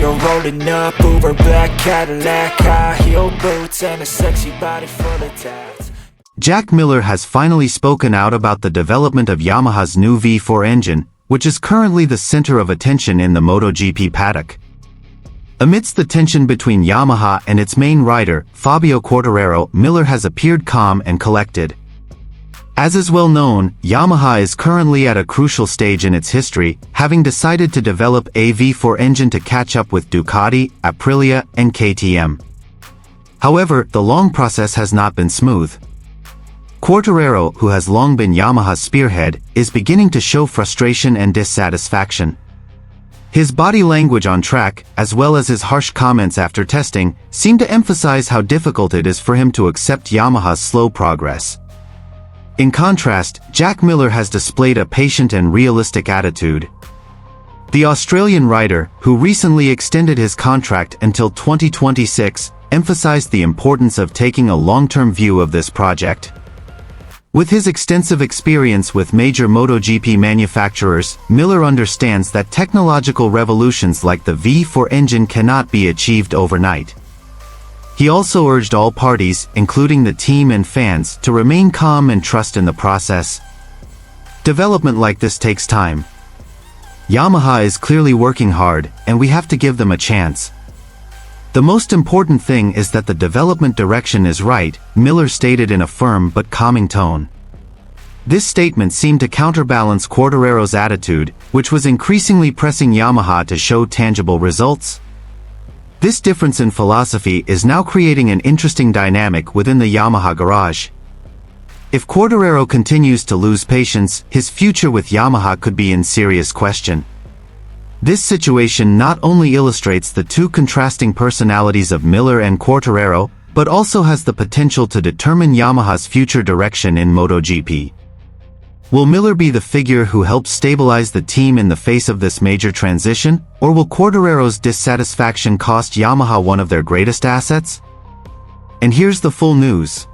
You're rolling up, Uber black Cadillac, high heel boots, and a sexy body full of tats. Jack Miller has finally spoken out about the development of Yamaha's new V4 engine, which is currently the center of attention in the MotoGP paddock. Amidst the tension between Yamaha and its main rider, Fabio Quartararo, Miller has appeared calm and collected. As is well known, Yamaha is currently at a crucial stage in its history, having decided to develop a V4 engine to catch up with Ducati, Aprilia, and KTM. However, the long process has not been smooth. Quartararo, who has long been Yamaha's spearhead, is beginning to show frustration and dissatisfaction. His body language on track, as well as his harsh comments after testing, seem to emphasize how difficult it is for him to accept Yamaha's slow progress. In contrast, Jack Miller has displayed a patient and realistic attitude. The Australian rider, who recently extended his contract until 2026, emphasized the importance of taking a long-term view of this project. With his extensive experience with major MotoGP manufacturers, Miller understands that technological revolutions like the V4 engine cannot be achieved overnight. He also urged all parties, including the team and fans, to remain calm and trust in the process. Development like this takes time. Yamaha is clearly working hard, and we have to give them a chance. The most important thing is that the development direction is right, Miller stated in a firm but calming tone. This statement seemed to counterbalance Quartararo's attitude, which was increasingly pressing Yamaha to show tangible results. This difference in philosophy is now creating an interesting dynamic within the Yamaha garage. If Quartararo continues to lose patience, his future with Yamaha could be in serious question. This situation not only illustrates the two contrasting personalities of Miller and Quartararo, but also has the potential to determine Yamaha's future direction in MotoGP. Will Miller be the figure who helps stabilize the team in the face of this major transition, or will Quartararo's dissatisfaction cost Yamaha one of their greatest assets? And here's the full news.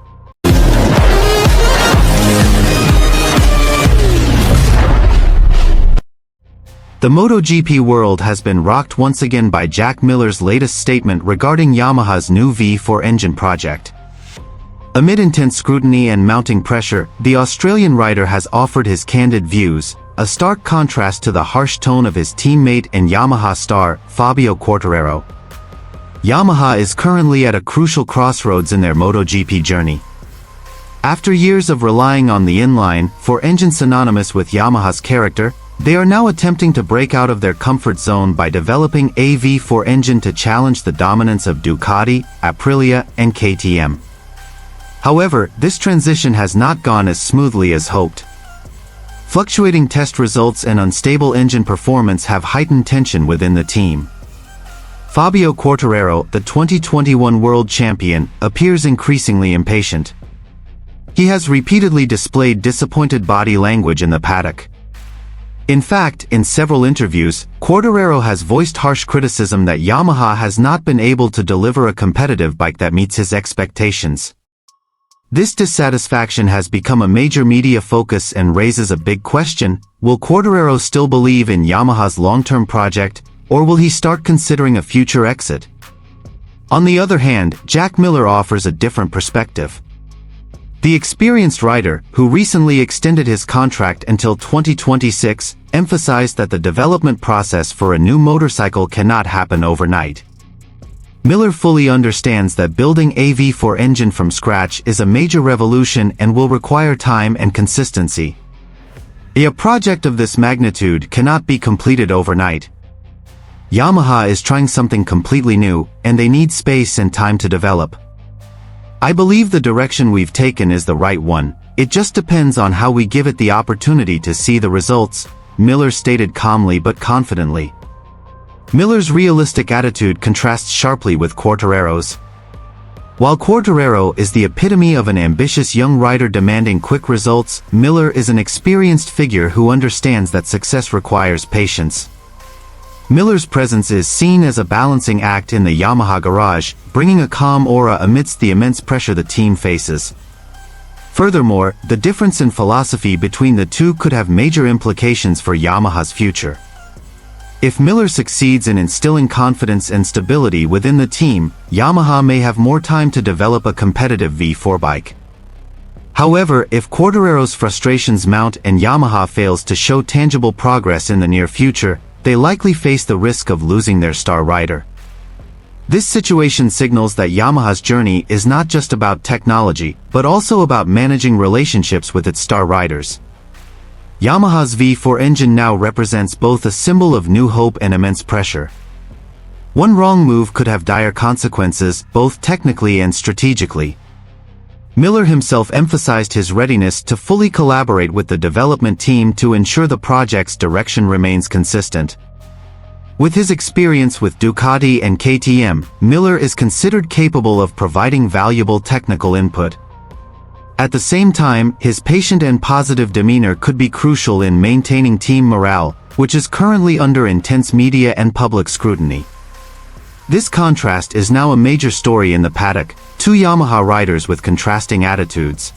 The MotoGP world has been rocked once again by Jack Miller's latest statement regarding Yamaha's new V4 engine project. Amid intense scrutiny and mounting pressure, the Australian rider has offered his candid views, a stark contrast to the harsh tone of his teammate and Yamaha star, Fabio Quartararo. Yamaha is currently at a crucial crossroads in their MotoGP journey. After years of relying on the inline-4 engine synonymous with Yamaha's character, they are now attempting to break out of their comfort zone by developing a V4 engine to challenge the dominance of Ducati, Aprilia, and KTM. However, this transition has not gone as smoothly as hoped. Fluctuating test results and unstable engine performance have heightened tension within the team. Fabio Quartararo, the 2021 world champion, appears increasingly impatient. He has repeatedly displayed disappointed body language in the paddock. In fact, in several interviews, Quartararo has voiced harsh criticism that Yamaha has not been able to deliver a competitive bike that meets his expectations. This dissatisfaction has become a major media focus and raises a big question: will Quartararo still believe in Yamaha's long-term project, or will he start considering a future exit? On the other hand, Jack Miller offers a different perspective. The experienced rider, who recently extended his contract until 2026, emphasized that the development process for a new motorcycle cannot happen overnight. Miller fully understands that building a V4 engine from scratch is a major revolution and will require time and consistency. A project of this magnitude cannot be completed overnight. Yamaha is trying something completely new, and they need space and time to develop. I believe the direction we've taken is the right one. It just depends on how we give it the opportunity to see the results, Miller stated calmly but confidently. Miller's realistic attitude contrasts sharply with Quartararo's. While Quartararo is the epitome of an ambitious young rider demanding quick results, Miller is an experienced figure who understands that success requires patience. Miller's presence is seen as a balancing act in the Yamaha garage, bringing a calm aura amidst the immense pressure the team faces. Furthermore, the difference in philosophy between the two could have major implications for Yamaha's future. If Miller succeeds in instilling confidence and stability within the team, Yamaha may have more time to develop a competitive V4 bike. However, if Quartararo's frustrations mount and Yamaha fails to show tangible progress in the near future, they likely face the risk of losing their star rider. This situation signals that Yamaha's journey is not just about technology, but also about managing relationships with its star riders. Yamaha's V4 engine now represents both a symbol of new hope and immense pressure. One wrong move could have dire consequences, both technically and strategically. Miller himself emphasized his readiness to fully collaborate with the development team to ensure the project's direction remains consistent. With his experience with Ducati and KTM, Miller is considered capable of providing valuable technical input. At the same time, his patient and positive demeanor could be crucial in maintaining team morale, which is currently under intense media and public scrutiny. This contrast is now a major story in the paddock, two Yamaha riders with contrasting attitudes.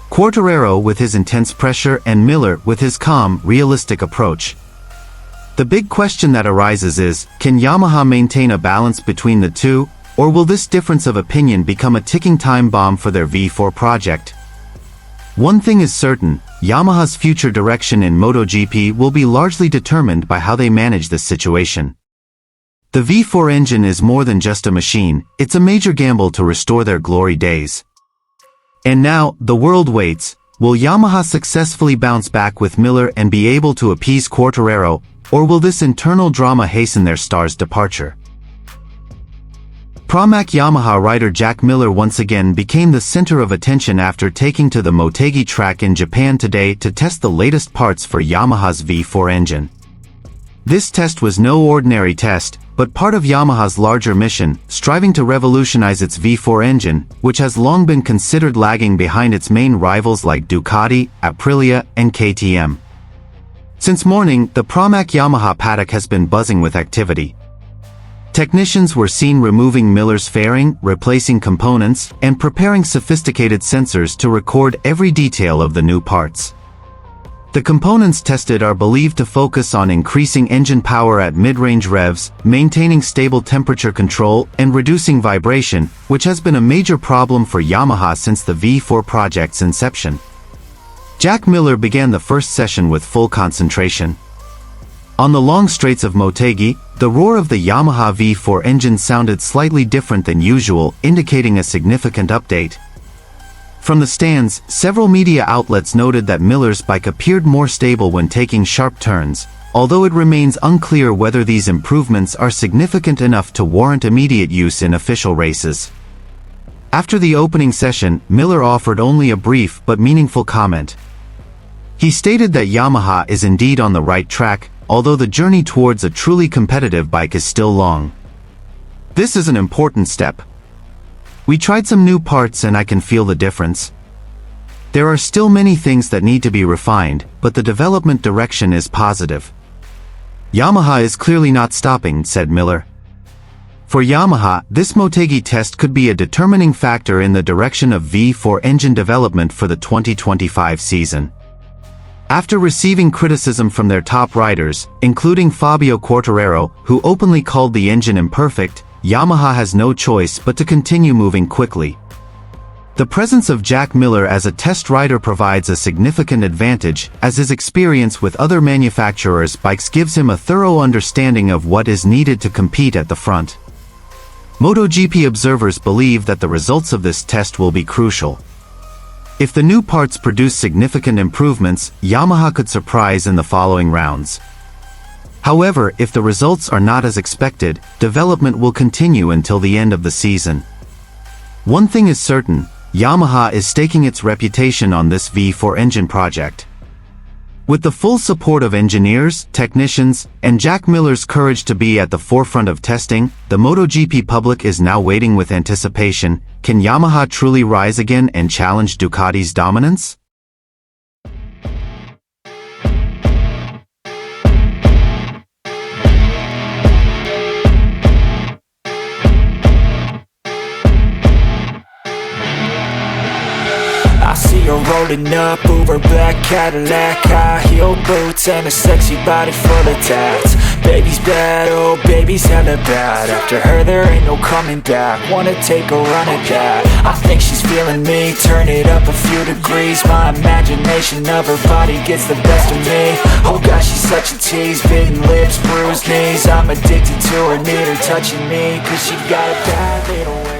Quartararo with his intense pressure and Miller with his calm, realistic approach. The big question that arises is, can Yamaha maintain a balance between the two, or will this difference of opinion become a ticking time bomb for their V4 project? One thing is certain, Yamaha's future direction in MotoGP will be largely determined by how they manage this situation. The V4 engine is more than just a machine, it's a major gamble to restore their glory days. And now, the world waits. Will Yamaha successfully bounce back with Miller and be able to appease Quartararo, or will this internal drama hasten their star's departure? Pramac Yamaha rider Jack Miller once again became the center of attention after taking to the Motei track in Japan today to test the latest parts for Yamaha's V4 engine. This test was no ordinary test, but part of Yamaha's larger mission, striving to revolutionize its V4 engine, which has long been considered lagging behind its main rivals like Ducati, Aprilia, and KTM. Since morning, the Pramac Yamaha paddock has been buzzing with activity. Technicians were seen removing Miller's fairing, replacing components, and preparing sophisticated sensors to record every detail of the new parts. The components tested are believed to focus on increasing engine power at mid-range revs, maintaining stable temperature control, and reducing vibration, which has been a major problem for Yamaha since the V4 project's inception. Jack Miller began the first session with full concentration. On the long straights of Motei, the roar of the Yamaha V4 engine sounded slightly different than usual, indicating a significant update. From the stands, several media outlets noted that Miller's bike appeared more stable when taking sharp turns, although it remains unclear whether these improvements are significant enough to warrant immediate use in official races. After the opening session, Miller offered only a brief but meaningful comment. He stated that Yamaha is indeed on the right track, although the journey towards a truly competitive bike is still long. This is an important step. We tried some new parts and I can feel the difference. There are still many things that need to be refined, but the development direction is positive. Yamaha is clearly not stopping, said Miller. For Yamaha, this Motei test could be a determining factor in the direction of V4 engine development for the 2025 season. After receiving criticism from their top riders, including Fabio Quartararo, who openly called the engine imperfect, Yamaha has no choice but to continue moving quickly. The presence of Jack Miller as a test rider provides a significant advantage, as his experience with other manufacturers' bikes gives him a thorough understanding of what is needed to compete at the front. MotoGP observers believe that the results of this test will be crucial. If the new parts produce significant improvements, Yamaha could surprise in the following rounds. However, if the results are not as expected, development will continue until the end of the season. One thing is certain, Yamaha is staking its reputation on this V4 engine project. With the full support of engineers, technicians, and Jack Miller's courage to be at the forefront of testing, the MotoGP public is now waiting with anticipation. Can Yamaha truly rise again and challenge Ducati's dominance? I see her rolling up, Uber black Cadillac, high heel boots and a sexy body full of tats. Baby's bad, oh baby's hella bad. After her there ain't no coming back. Wanna take a run at that. I think she's feeling me, turn it up a few degrees. My imagination of her body gets the best of me. Oh gosh, she's such a tease, bitten lips, bruised knees. I'm addicted to her, need her touching me, cause she got a bad little way